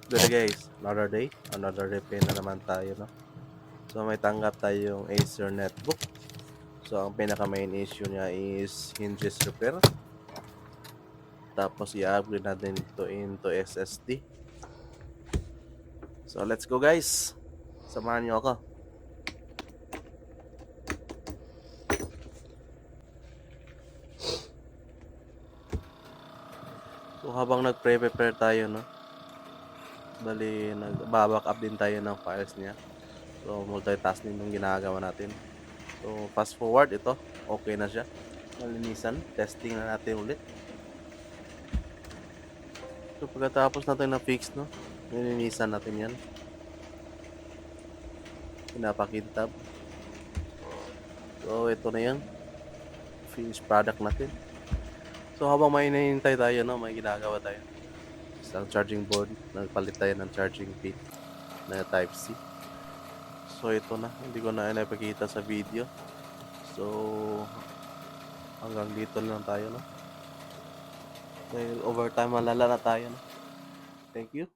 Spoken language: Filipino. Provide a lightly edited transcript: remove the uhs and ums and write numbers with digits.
Good guys, another day na naman tayo, no? So may tanggap tayong Acer netbook. So ang pinaka main issue niya is hinges repair. Tapos i-upgrade natin ito into SSD. So let's go guys. Samahan niyo ako. So habang nag-prepare tayo, no? Bali nag-back up din tayo ng files niya. So multitasking yung ginagawa natin. So fast forward ito, okay na siya. Malinisan, testing na natin ulit. So pagkatapos natin na fix, no? Nilinisan natin yan. Pinapakintab. So ito na yan. Finished product natin. So habang may hinihintay tayo, no? May ginagawa tayo. Isang charging board. Nagpalit tayo ng charging pin na Type-C. So ito na. Hindi ko na napakita sa video. So hanggang dito lang tayo, no? Dahil overtime malala na tayo, no? Thank you.